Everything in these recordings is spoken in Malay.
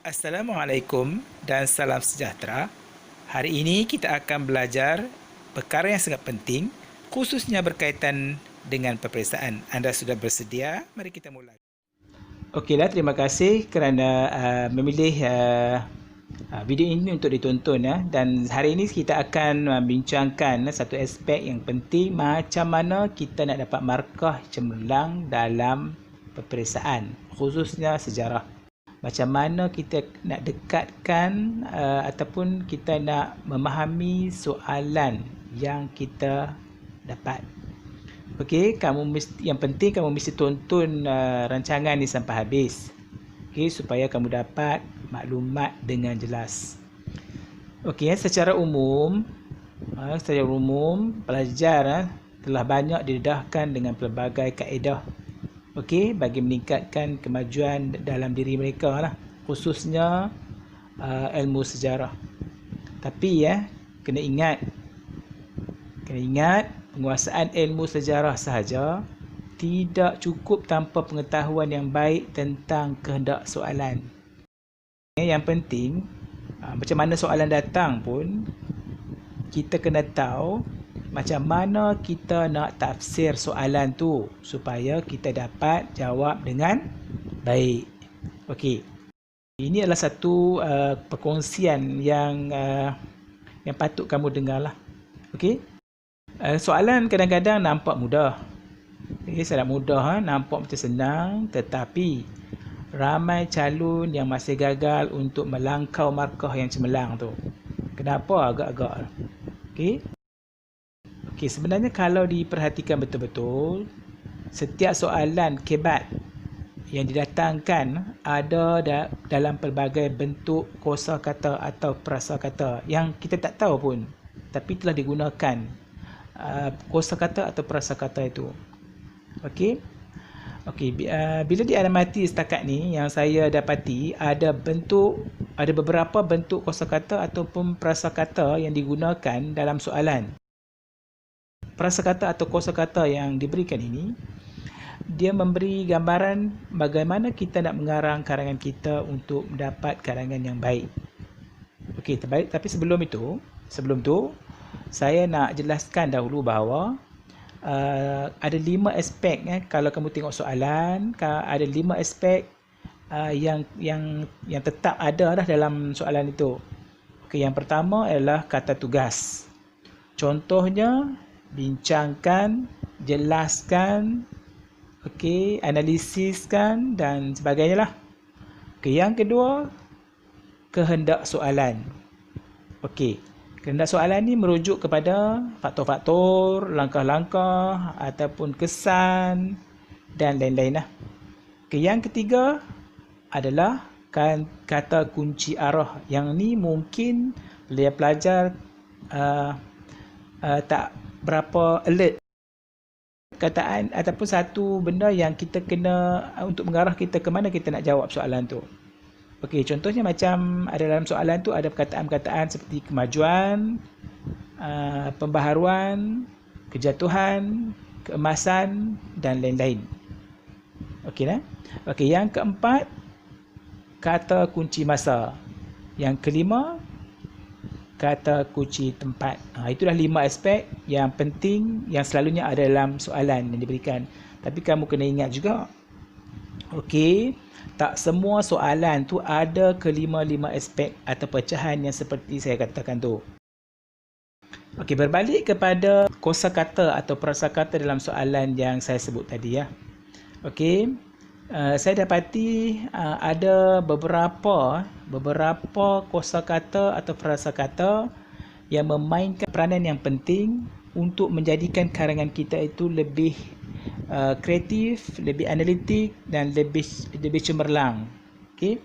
Assalamualaikum dan salam sejahtera. Hari ini kita akan belajar perkara yang sangat penting, khususnya berkaitan dengan peperiksaan. Anda sudah bersedia? Mari kita mulai. Okeylah, terima kasih kerana memilih video ini untuk ditonton ya. Dan hari ini kita akan membincangkan satu aspek yang penting, macam mana kita nak dapat markah cemerlang dalam peperiksaan, khususnya sejarah. Macam mana kita nak dekatkan ataupun kita nak memahami soalan yang kita dapat. Okey, yang penting kamu mesti tonton rancangan ni sampai habis. Okey, supaya kamu dapat maklumat dengan jelas. Okey, secara umum pelajar telah banyak didedahkan dengan pelbagai kaedah, okey, bagi meningkatkan kemajuan dalam diri mereka lah, khususnya ilmu sejarah. Tapi kena ingat penguasaan ilmu sejarah sahaja tidak cukup tanpa pengetahuan yang baik tentang kehendak soalan. Yang penting, macam mana soalan datang pun, kita kena tahu macam mana kita nak tafsir soalan tu supaya kita dapat jawab dengan baik. Okey. Ini adalah satu perkongsian yang patut kamu dengarlah. Okey. Soalan kadang-kadang nampak mudah. Sangat mudah, nampak macam senang, tetapi ramai calon yang masih gagal untuk melangkau markah yang cemerlang tu. Kenapa agak-agak? Okey. Okey, sebenarnya kalau diperhatikan betul-betul, setiap soalan kebat yang didatangkan ada dalam pelbagai bentuk kosakata atau prasakata yang kita tak tahu pun, tapi telah digunakan kosakata atau prasakata itu. Okey. Okey, bila diamati setakat ni yang saya dapati ada beberapa bentuk kosakata ataupun prasakata yang digunakan dalam soalan. Prasakata atau kosakata yang diberikan ini, dia memberi gambaran bagaimana kita nak mengarang karangan kita untuk mendapat karangan yang baik. Okey, terbaik. Tapi sebelum tu, saya nak jelaskan dahulu bahawa ada 5 aspek kalau kamu tengok soalan, ada 5 aspek yang tetap ada dalam soalan itu. Okey, yang pertama adalah kata tugas. Contohnya, bincangkan, jelaskan, okey, analisiskan dan sebagainya lah. Okey, yang kedua, kehendak soalan. Okey, kehendak soalan ni merujuk kepada faktor-faktor, langkah-langkah ataupun kesan dan lain-lain lah. Okey, yang ketiga adalah kata kunci arah. Yang ni mungkin pelajar tak berapa alert kataan ataupun satu benda yang kita kena untuk mengarah kita ke mana kita nak jawab soalan tu. Okey, contohnya macam ada dalam soalan tu ada perkataan-perkataan seperti kemajuan, pembaharuan, kejatuhan, keemasan dan lain-lain. Okeylah. Okey, yang keempat, kata kunci masa. Yang kelima, kata kunci tempat. Itulah 5 aspek yang penting yang selalunya ada dalam soalan yang diberikan. Tapi kamu kena ingat juga, okey, tak semua soalan tu ada kelima-lima aspek atau pecahan yang seperti saya katakan tu. Okey, berbalik kepada kosakata atau prasakata dalam soalan yang saya sebut tadi ya. Okey, saya dapati ada beberapa kosakata atau prasakata yang memainkan peranan yang penting untuk menjadikan karangan kita itu lebih kreatif, lebih analitik dan lebih cemerlang. Okey.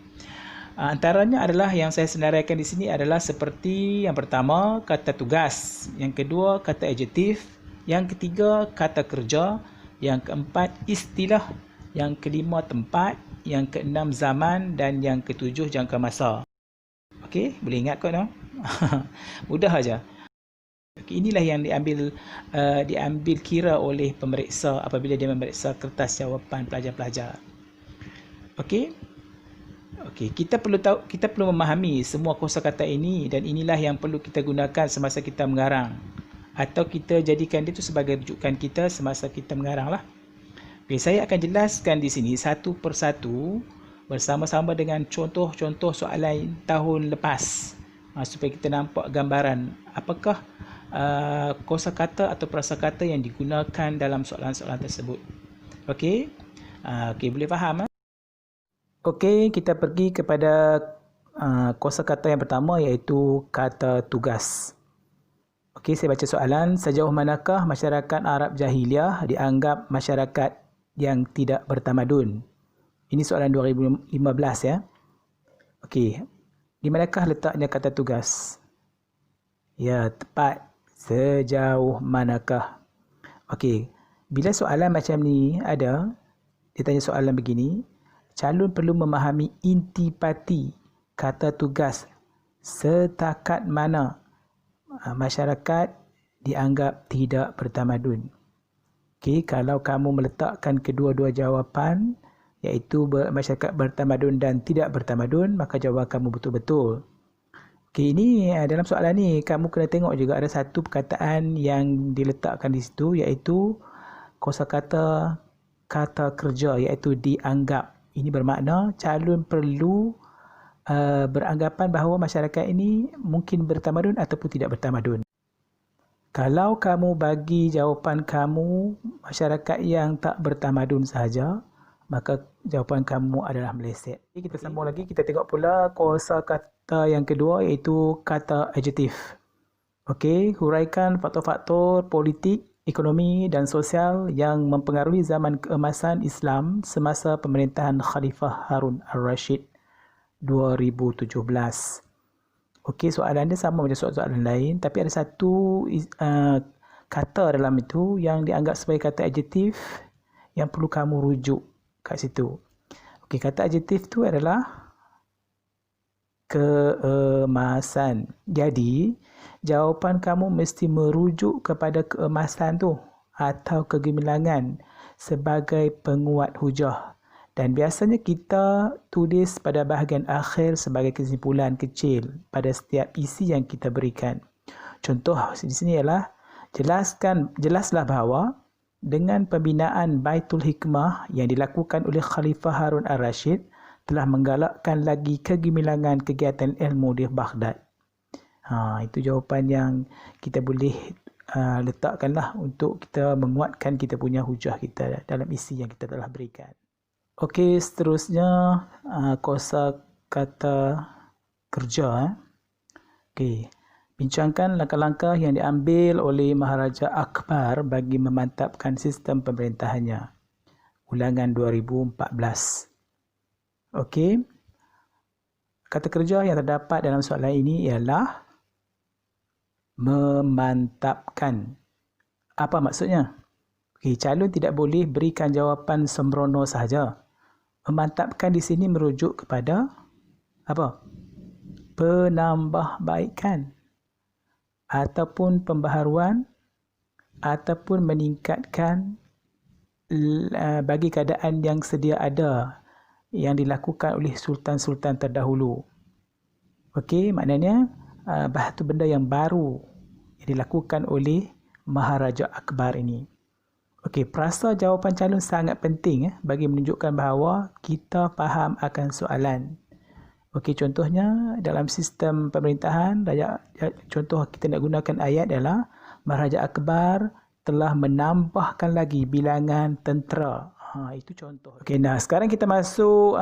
Antaranya adalah yang saya senaraikan di sini adalah seperti yang pertama, kata tugas, yang kedua, kata adjektif, yang ketiga, kata kerja, yang keempat, istilah, yang kelima, tempat, yang keenam, zaman dan yang ketujuh, jangka masa. Okey, boleh ingat kot no? Mudah aja. Okay, inilah yang diambil kira oleh pemeriksa apabila dia memeriksa kertas jawapan pelajar-pelajar. Okey. Okey, kita perlu memahami semua kosakata ini dan inilah yang perlu kita gunakan semasa kita mengarang. Atau kita jadikan dia tu sebagai rujukan kita semasa kita mengarang lah. Okey, saya akan jelaskan di sini satu persatu bersama-sama dengan contoh-contoh soalan tahun lepas. Supaya kita nampak gambaran apakah kosakata atau prasakata yang digunakan dalam soalan-soalan tersebut. Okey, boleh faham? Okey, kita pergi kepada kosakata yang pertama iaitu kata tugas. Okey, saya baca soalan. Sejauh manakah masyarakat Arab Jahiliyah dianggap masyarakat yang tidak bertamadun? Ini soalan 2015 ya. Okey, di manakah letaknya kata tugas? Ya, tepat. Sejauh manakah? Okey, bila soalan macam ni ada, dia tanya soalan begini, calon perlu memahami intipati kata tugas setakat mana masyarakat dianggap tidak bertamadun. Okey, kalau kamu meletakkan kedua-dua jawapan iaitu masyarakat bertamadun dan tidak bertamadun, maka jawapan kamu betul-betul. Okey, ini dalam soalan ni kamu kena tengok juga ada satu perkataan yang diletakkan di situ iaitu kosakata kata kerja iaitu dianggap. Ini bermakna calon perlu beranggapan bahawa masyarakat ini mungkin bertamadun ataupun tidak bertamadun. Kalau kamu bagi jawapan kamu masyarakat yang tak bertamadun sahaja, maka jawapan kamu adalah meleset. Kita sambung lagi, kita tengok pula kosakata yang kedua iaitu kata adjektif. Okey, huraikan faktor-faktor politik, ekonomi dan sosial yang mempengaruhi zaman keemasan Islam semasa pemerintahan Khalifah Harun al-Rashid 2017. Okey, soalan dia sama macam soalan lain tapi ada satu kata dalam itu yang dianggap sebagai kata adjektif yang perlu kamu rujuk kat situ. Okey, kata adjektif tu adalah keemasan. Jadi, jawapan kamu mesti merujuk kepada keemasan tu atau kegemilangan sebagai penguat hujah. Dan biasanya kita tulis pada bahagian akhir sebagai kesimpulan kecil pada setiap isi yang kita berikan. Contoh di sini ialah jelaslah bahawa dengan pembinaan Baitul Hikmah yang dilakukan oleh Khalifah Harun al-Rashid telah menggalakkan lagi kegemilangan kegiatan ilmu di Baghdad. Itu jawapan yang kita boleh letakkanlah untuk kita menguatkan kita punya hujah kita dalam isi yang kita telah berikan. Okey, seterusnya kosakata kerja. Okey, bincangkan langkah-langkah yang diambil oleh Maharaja Akbar bagi memantapkan sistem pemerintahannya. Ulangan 2014. Okey, kata kerja yang terdapat dalam soalan ini ialah memantapkan. Apa maksudnya? Okey, calon tidak boleh berikan jawapan sembrono sahaja. Memantapkan di sini merujuk kepada apa? Penambahbaikan ataupun pembaharuan ataupun meningkatkan bagi keadaan yang sedia ada yang dilakukan oleh sultan-sultan terdahulu. Okey, maknanya satu benda yang baru yang dilakukan oleh Maharaja Akbar ini. Okey, perasa jawapan calon sangat penting bagi menunjukkan bahawa kita faham akan soalan. Okey, contohnya dalam sistem pemerintahan, contoh kita nak gunakan ayat adalah Maharaja Akbar telah menambahkan lagi bilangan tentera. Itu contoh. Okey, nah sekarang kita masuk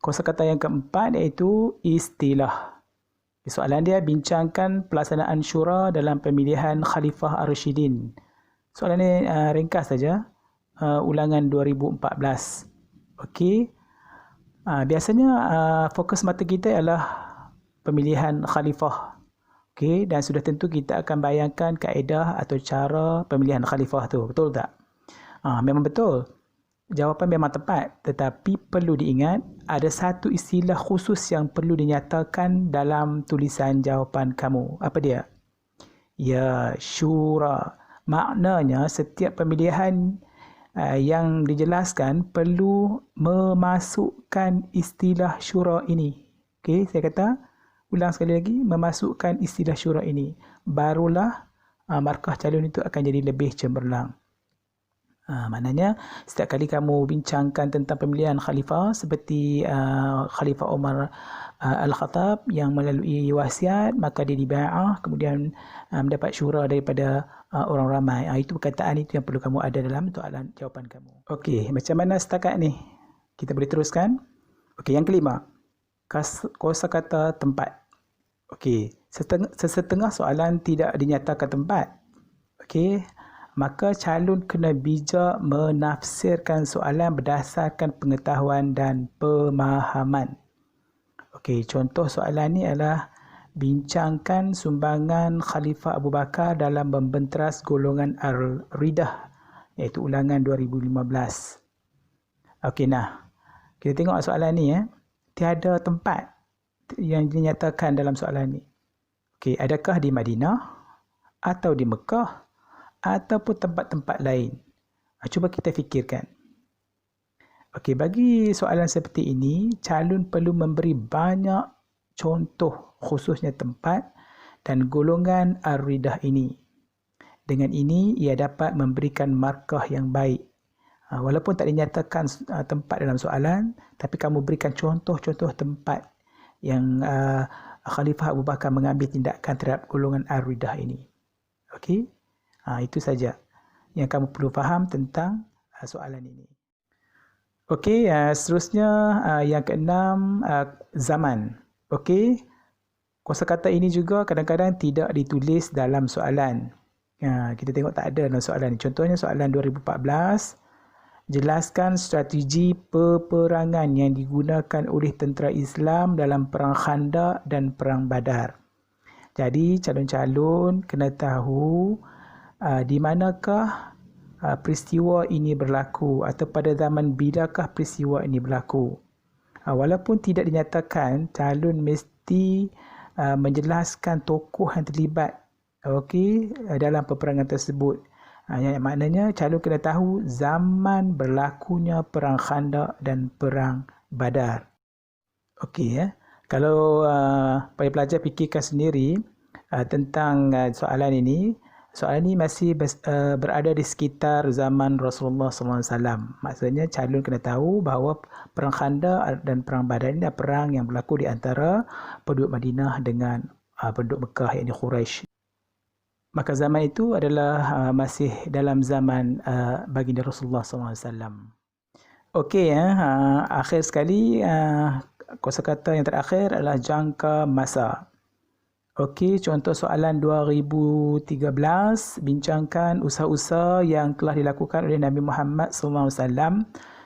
kosakata yang keempat iaitu istilah. Soalan dia, bincangkan pelaksanaan syura dalam pemilihan Khalifah Ar-Rashidin. Soalan ni ringkas saja. Ulangan 2014. Okey. Biasanya fokus mata kita ialah pemilihan khalifah. Okey, dan sudah tentu kita akan bayangkan kaedah atau cara pemilihan khalifah tu. Betul tak? Memang betul. Jawapan memang tepat, tetapi perlu diingat ada satu istilah khusus yang perlu dinyatakan dalam tulisan jawapan kamu. Apa dia? Ya, syura. Maknanya setiap pemilihan yang dijelaskan perlu memasukkan istilah syura ini. Okey, saya kata ulang sekali lagi, memasukkan istilah syura ini. Barulah markah calon itu akan jadi lebih cemerlang. Maknanya setiap kali kamu bincangkan tentang pemilihan khalifah seperti Khalifah Umar Al-Khattab yang melalui wasiat, maka dia dibai'ah, kemudian mendapat syura daripada orang ramai. Itu perkataan itu yang perlu kamu ada dalam soalan jawapan kamu. Okey, macam mana setakat ni? Kita boleh teruskan. Okey, yang kelima, kosakata tempat. Okey, sesetengah soalan tidak dinyatakan tempat. Okey, maka calon kena bijak menafsirkan soalan berdasarkan pengetahuan dan pemahaman. Okey, contoh soalan ni adalah bincangkan sumbangan Khalifah Abu Bakar dalam membenteras golongan Ar-Ridah, iaitu ulangan 2015. Okey, nah, kita tengok soalan ni. Tiada tempat yang dinyatakan dalam soalan ni. Okey, adakah di Madinah atau di Mekah ataupun tempat-tempat lain? Cuba kita fikirkan. Okey, bagi soalan seperti ini, calon perlu memberi banyak contoh, khususnya tempat dan golongan Ar-Ridah ini. Dengan ini, ia dapat memberikan markah yang baik. Walaupun tak dinyatakan tempat dalam soalan, tapi kamu berikan contoh-contoh tempat yang Khalifah Abu Bakar mengambil tindakan terhadap golongan Ar-Ridah ini. Okey? Itu saja yang kamu perlu faham tentang soalan ini. Okey, seterusnya yang keenam, zaman. Okey, kosakata ini juga kadang-kadang tidak ditulis dalam soalan. Kita tengok tak ada dalam soalan ini. Contohnya soalan 2014, jelaskan strategi peperangan yang digunakan oleh tentera Islam dalam Perang Khandaq dan Perang Badar. Jadi, calon-calon kena tahu di manakah peristiwa ini berlaku atau pada zaman bilakah peristiwa ini berlaku. Walaupun tidak dinyatakan, calon mesti menjelaskan tokoh yang terlibat dalam peperangan tersebut. Yang maknanya calon kena tahu zaman berlakunya Perang Khandaq dan Perang Badar. Okey, kalau pelajar fikirkan sendiri tentang soalan ini. Soalan ini masih berada di sekitar zaman Rasulullah SAW. Maksudnya calon kena tahu bahawa Perang Khandaq dan Perang Badar ini adalah perang yang berlaku di antara penduduk Madinah dengan penduduk Mekah, iaitu Quraisy. Maka zaman itu adalah masih dalam zaman baginda Rasulullah SAW. Okey, akhir sekali, kosakata yang terakhir adalah jangka masa. Okey, contoh soalan 2013, bincangkan usaha-usaha yang telah dilakukan oleh Nabi Muhammad SAW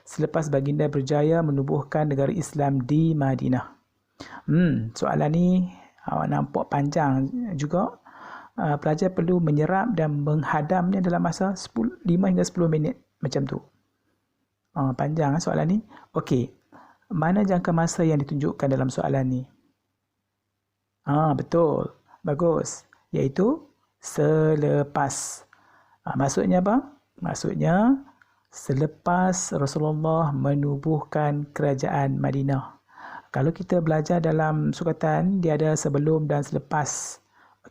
selepas baginda berjaya menubuhkan negara Islam di Madinah. Soalan ni nampak panjang juga. Pelajar perlu menyerap dan menghadamnya dalam masa 5 hingga 10 minit macam tu. Panjang soalan ni. Okey, mana jangka masa yang ditunjukkan dalam soalan ni? Betul. Bagus. Iaitu selepas. Maksudnya apa? Maksudnya selepas Rasulullah menubuhkan kerajaan Madinah. Kalau kita belajar dalam sukatan, dia ada sebelum dan selepas.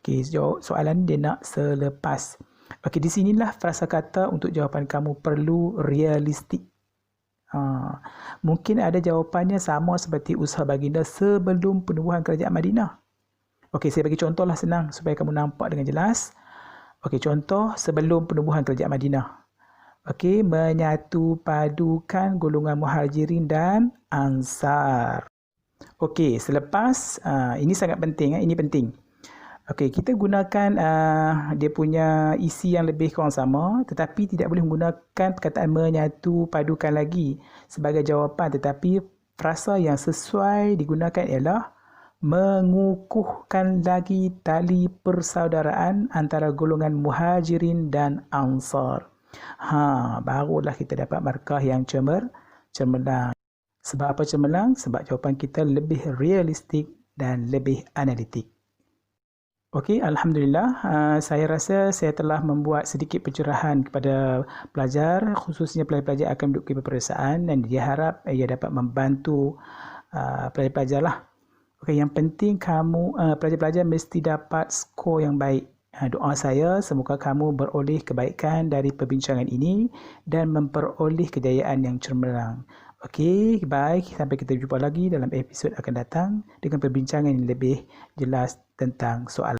Okey, soalan dia nak selepas. Okey, di sinilah frasa kata untuk jawapan kamu perlu realistik. Mungkin ada jawapannya sama seperti usaha baginda sebelum penubuhan kerajaan Madinah. Okey, saya bagi contohlah senang supaya kamu nampak dengan jelas. Okey, contoh sebelum penubuhan kerajaan Madinah. Okey, menyatu padukan golongan Muhajirin dan Ansar. Okey, selepas, ini sangat penting. Ini penting. Okey, kita gunakan dia punya isi yang lebih kurang sama, tetapi tidak boleh menggunakan perkataan menyatu padukan lagi sebagai jawapan, tetapi frasa yang sesuai digunakan ialah mengukuhkan lagi tali persaudaraan antara golongan Muhajirin dan Ansar. Barulah kita dapat markah yang cemerlang. Sebab apa cemerlang? Sebab jawapan kita lebih realistik dan lebih analitik. Okey, Alhamdulillah, saya rasa saya telah membuat sedikit pencerahan kepada pelajar, khususnya pelajar-pelajar akan menduduki peperiksaan, dan diharap ia dapat membantu pelajar-pelajar lah. Okey, yang penting pelajar-pelajar mesti dapat skor yang baik. Doa saya semoga kamu beroleh kebaikan dari perbincangan ini dan memperoleh kejayaan yang cemerlang. Okey, baik. Sampai kita jumpa lagi dalam episod akan datang dengan perbincangan yang lebih jelas tentang soalan.